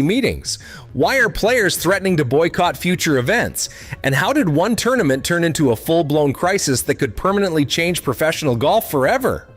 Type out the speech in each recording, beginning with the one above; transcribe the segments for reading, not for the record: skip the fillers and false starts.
meetings? Why are players threatening to boycott future events? And how did one tournament turn into a full-blown crisis that could permanently change professional golf forever?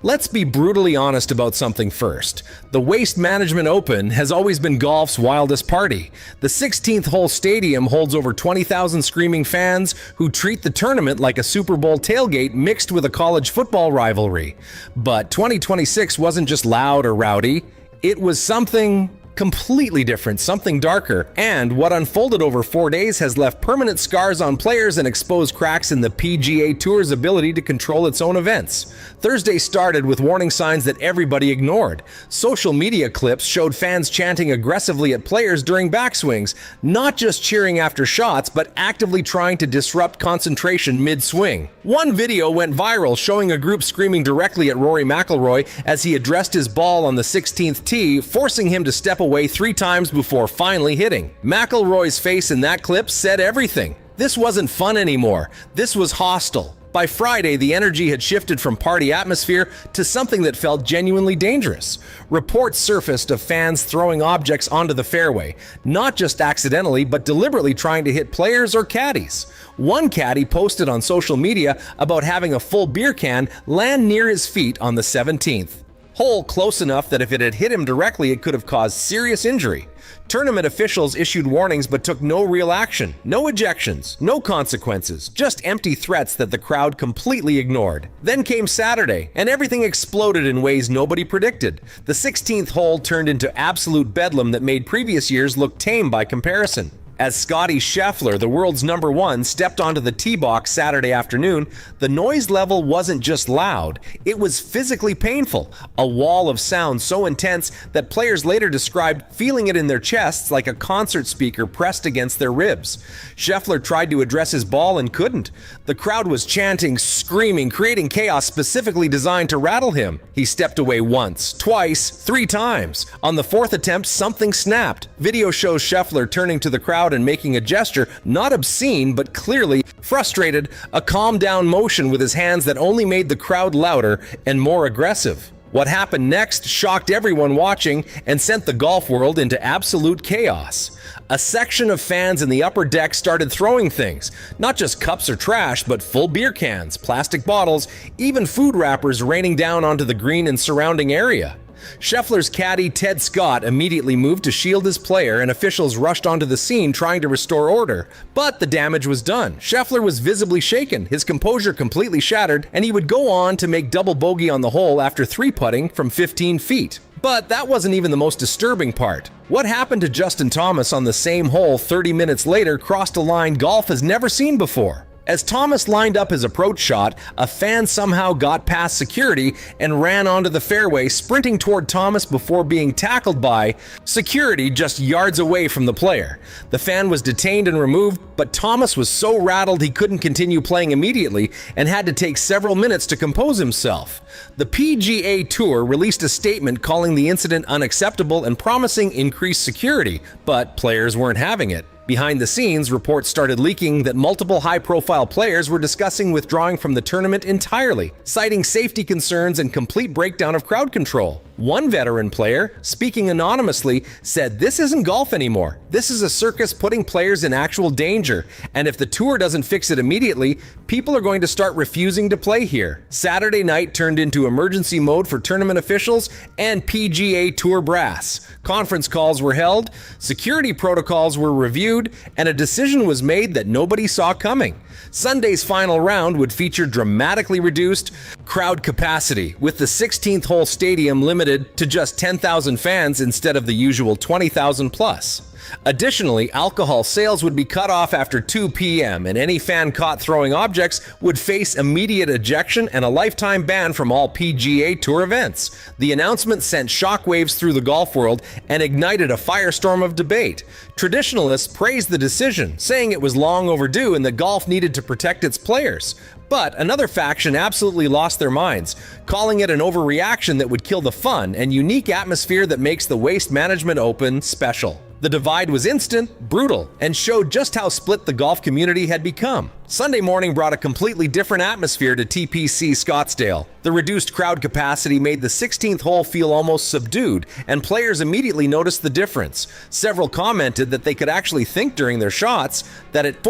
Let's be brutally honest about something first. The Waste Management Open has always been golf's wildest party. The 16th hole stadium holds over 20,000 screaming fans who treat the tournament like a Super Bowl tailgate mixed with a college football rivalry. But 2026 wasn't just loud or rowdy. It was something completely different, something darker, and what unfolded over 4 days has left permanent scars on players and exposed cracks in the PGA Tour's ability to control its own events. Thursday started with warning signs that everybody ignored. Social media clips showed fans chanting aggressively at players during backswings, not just cheering after shots, but actively trying to disrupt concentration mid-swing. One video went viral showing a group screaming directly at Rory McIlroy as he addressed his ball on the 16th tee, forcing him to step away 3 times before finally hitting. McIlroy's face in that clip said everything. This wasn't fun anymore. This was hostile. By Friday, the energy had shifted from party atmosphere to something that felt genuinely dangerous. Reports surfaced of fans throwing objects onto the fairway, not just accidentally, but deliberately trying to hit players or caddies. One caddy posted on social media about having a full beer can land near his feet on the 17th. Hole close enough that if it had hit him directly, it could have caused serious injury. Tournament officials issued warnings but took no real action. No ejections, no consequences, just empty threats that the crowd completely ignored. Then came Saturday, and everything exploded in ways nobody predicted. The 16th hole turned into absolute bedlam that made previous years look tame by comparison. As Scottie Scheffler, the world's #1, stepped onto the tee box Saturday afternoon, the noise level wasn't just loud, it was physically painful, a wall of sound so intense that players later described feeling it in their chests like a concert speaker pressed against their ribs. Scheffler tried to address his ball and couldn't. The crowd was chanting, screaming, creating chaos specifically designed to rattle him. He stepped away once, twice, 3 times. On the 4th attempt, something snapped. Video shows Scheffler turning to the crowd and making a gesture, not obscene, but clearly frustrated, a calm down motion with his hands that only made the crowd louder and more aggressive. What happened next shocked everyone watching and sent the golf world into absolute chaos. A section of fans in the upper deck started throwing things, not just cups or trash, but full beer cans, plastic bottles, even food wrappers raining down onto the green and surrounding area. Scheffler's caddy Ted Scott immediately moved to shield his player, and officials rushed onto the scene trying to restore order. But the damage was done. Scheffler was visibly shaken, his composure completely shattered, and he would go on to make double bogey on the hole after 3-putting from 15 feet. But that wasn't even the most disturbing part. What happened to Justin Thomas on the same hole 30 minutes later crossed a line golf has never seen before. As Thomas lined up his approach shot, a fan somehow got past security and ran onto the fairway, sprinting toward Thomas before being tackled by security just yards away from the player. The fan was detained and removed, but Thomas was so rattled he couldn't continue playing immediately and had to take several minutes to compose himself. The PGA Tour released a statement calling the incident unacceptable and promising increased security, but players weren't having it. Behind the scenes, reports started leaking that multiple high-profile players were discussing withdrawing from the tournament entirely, citing safety concerns and complete breakdown of crowd control. One veteran player, speaking anonymously, said, "This isn't golf anymore. This is a circus putting players in actual danger, and if the tour doesn't fix it immediately, people are going to start refusing to play here." Saturday night turned into emergency mode for tournament officials and PGA Tour brass. Conference calls were held, security protocols were reviewed, and a decision was made that nobody saw coming. Sunday's final round would feature dramatically reduced crowd capacity, with the 16th hole stadium limited to just 10,000 fans instead of the usual 20,000 plus. Additionally, alcohol sales would be cut off after 2 p.m., and any fan caught throwing objects would face immediate ejection and a lifetime ban from all PGA Tour events. The announcement sent shockwaves through the golf world and ignited a firestorm of debate. Traditionalists praised the decision, saying it was long overdue and that golf needed to protect its players. But another faction absolutely lost their minds, calling it an overreaction that would kill the fun and unique atmosphere that makes the Waste Management Open special. The divide was instant, brutal, and showed just how split the golf community had become. Sunday morning brought a completely different atmosphere to TPC Scottsdale. The reduced crowd capacity made the 16th hole feel almost subdued, and players immediately noticed the difference. Several commented that they could actually think during their shots that it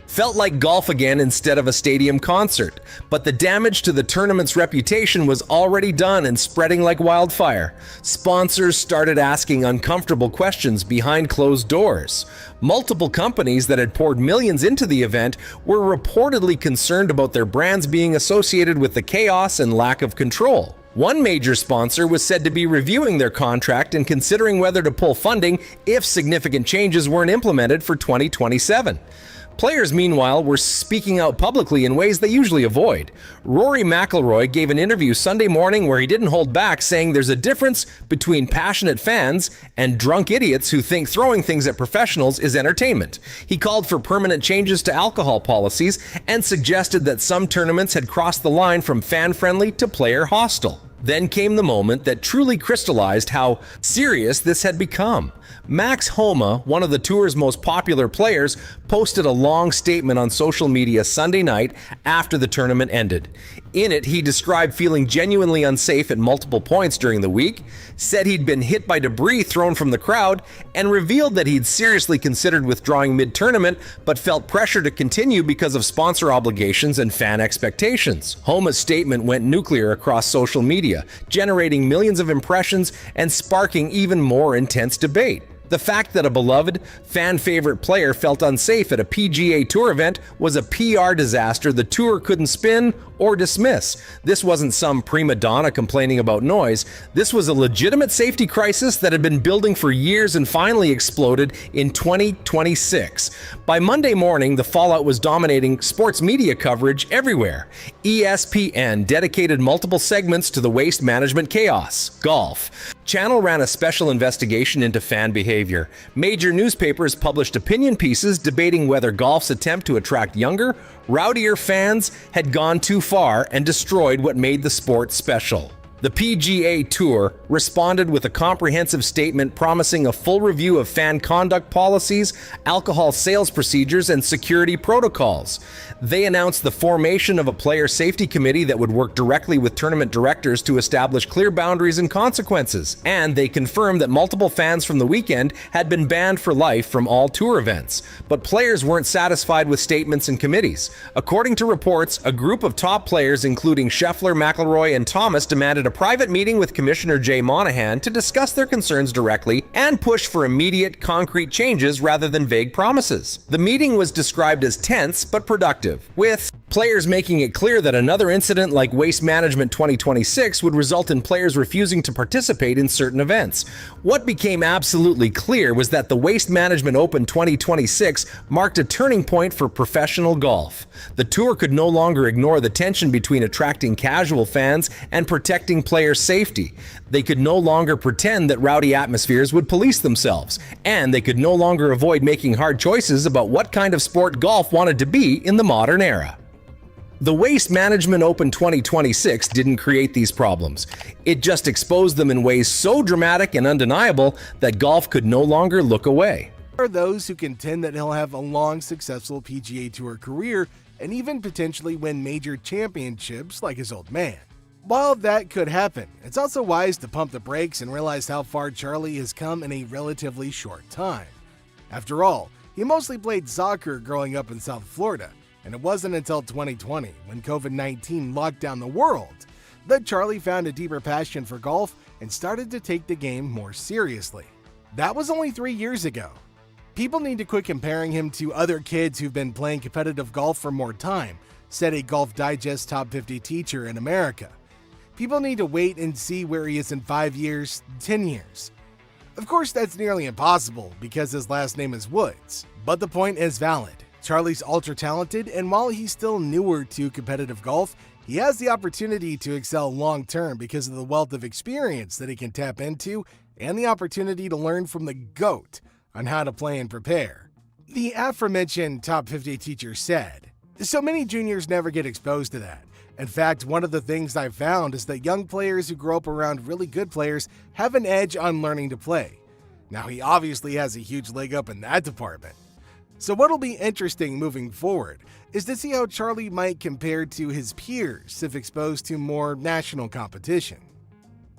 felt like golf again instead of a stadium concert. But the damage to the tournament's reputation was already done and spreading like wildfire. Sponsors started asking uncomfortable questions behind closed doors. Multiple companies that had poured millions into the event were reportedly concerned about their brands being associated with the chaos and lack of control. One major sponsor was said to be reviewing their contract and considering whether to pull funding if significant changes weren't implemented for 2027. Players, meanwhile, were speaking out publicly in ways they usually avoid. Rory McIlroy gave an interview Sunday morning where he didn't hold back, saying there's a difference between passionate fans and drunk idiots who think throwing things at professionals is entertainment. He called for permanent changes to alcohol policies and suggested that some tournaments had crossed the line from fan-friendly to player-hostile. Then came the moment that truly crystallized how serious this had become. Max Homa, one of the tour's most popular players, posted a long statement on social media Sunday night after the tournament ended. In it, he described feeling genuinely unsafe at multiple points during the week, said he'd been hit by debris thrown from the crowd, and revealed that he'd seriously considered withdrawing mid-tournament but felt pressure to continue because of sponsor obligations and fan expectations. Homa's statement went nuclear across social media, generating millions of impressions and sparking even more intense debate. The fact that a beloved, fan-favorite player felt unsafe at a PGA Tour event was a PR disaster the tour couldn't spin or dismiss. This wasn't some prima donna complaining about noise. This was a legitimate safety crisis that had been building for years and finally exploded in 2026. By Monday morning, the fallout was dominating sports media coverage everywhere. ESPN dedicated multiple segments to the waste management chaos. Golf. Channel ran a special investigation into fan behavior. Major newspapers published opinion pieces debating whether golf's attempt to attract younger, rowdier fans had gone too far and destroyed what made the sport special. The PGA Tour responded with a comprehensive statement promising a full review of fan conduct policies, alcohol sales procedures, and security protocols. They announced the formation of a player safety committee that would work directly with tournament directors to establish clear boundaries and consequences. And they confirmed that multiple fans from the weekend had been banned for life from all tour events. But players weren't satisfied with statements and committees. According to reports, a group of top players, including Scheffler, McIlroy, and Thomas, demanded a private meeting with Commissioner Jay Monahan to discuss their concerns directly and push for immediate, concrete changes rather than vague promises. The meeting was described as tense but productive, with players making it clear that another incident like Waste Management 2026 would result in players refusing to participate in certain events. What became absolutely clear was that the Waste Management Open 2026 marked a turning point for professional golf. The tour could no longer ignore the tension between attracting casual fans and protecting player safety. They could no longer pretend that rowdy atmospheres would police themselves, and they could no longer avoid making hard choices about what kind of sport golf wanted to be in the modern era. The Waste Management Open 2026 didn't create these problems. It just exposed them in ways so dramatic and undeniable that golf could no longer look away. There are those who contend that he'll have a long, successful PGA Tour career and even potentially win major championships like his old man. While that could happen, it's also wise to pump the brakes and realize how far Charlie has come in a relatively short time. After all, he mostly played soccer growing up in South Florida, and it wasn't until 2020, when COVID-19 locked down the world, that Charlie found a deeper passion for golf and started to take the game more seriously. That was only 3 years ago. People need to quit comparing him to other kids who've been playing competitive golf for more time, said a Golf Digest Top 50 teacher in America. People need to wait and see where he is in 5 years, 10 years. Of course, that's nearly impossible because his last name is Woods, but the point is valid. Charlie's ultra-talented, and while he's still newer to competitive golf, he has the opportunity to excel long-term because of the wealth of experience that he can tap into and the opportunity to learn from the GOAT on how to play and prepare. The aforementioned Top 50 teacher said, "So many juniors never get exposed to that. In fact, one of the things I've found is that young players who grow up around really good players have an edge on learning to play. Now, he obviously has a huge leg up in that department. So what'll be interesting moving forward is to see how Charlie might compare to his peers if exposed to more national competition.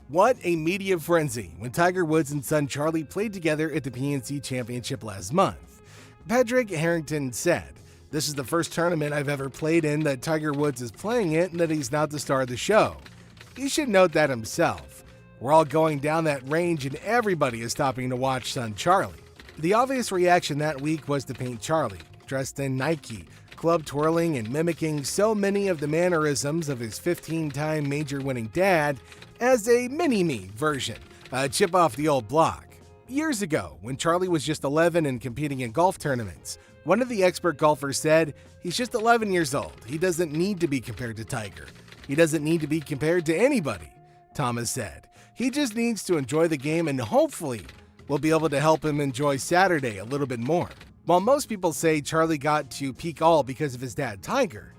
What a media frenzy when Tiger Woods and son Charlie played together at the PNC Championship last month. Patrick Harrington said, "This is the first tournament I've ever played in that Tiger Woods is playing it and that he's not the star of the show. He should note that himself. We're all going down that range and everybody is stopping to watch son Charlie." The obvious reaction that week was to paint Charlie, dressed in Nike, club twirling and mimicking so many of the mannerisms of his 15-time major-winning dad, as a mini-me version, a chip off the old block. Years ago, when Charlie was just 11 and competing in golf tournaments, one of the expert golfers said, "He's just 11 years old. He doesn't need to be compared to Tiger. He doesn't need to be compared to anybody," Thomas said. "He just needs to enjoy the game and hopefully we'll be able to help him enjoy Saturday a little bit more." While most people say Charlie got to peak all because of his dad Tiger,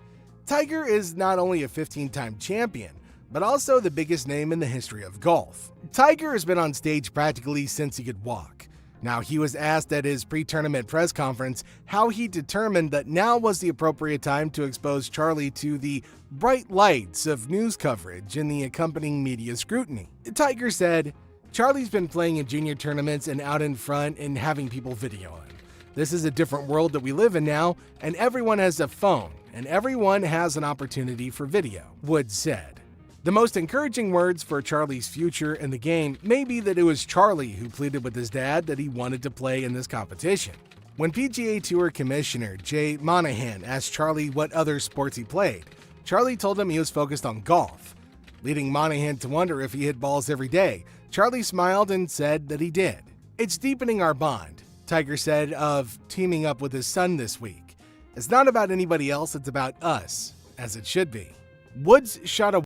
Tiger is not only a 15-time champion, but also the biggest name in the history of golf. Tiger has been on stage practically since he could walk. Now, he was asked at his pre-tournament press conference how he determined that now was the appropriate time to expose Charlie to the bright lights of news coverage and the accompanying media scrutiny. Tiger said, "Charlie's been playing in junior tournaments and out in front and having people video him. This is a different world that we live in now, and everyone has a phone, and everyone has an opportunity for video," Woods said. The most encouraging words for Charlie's future in the game may be that it was Charlie who pleaded with his dad that he wanted to play in this competition. When PGA Tour Commissioner Jay Monahan asked Charlie what other sports he played, Charlie told him he was focused on golf. Leading Monahan to wonder if he hit balls every day, Charlie smiled and said that he did. "It's deepening our bond," Tiger said of teaming up with his son this week. "It's not about anybody else, it's about us, as it should be." Woods shot a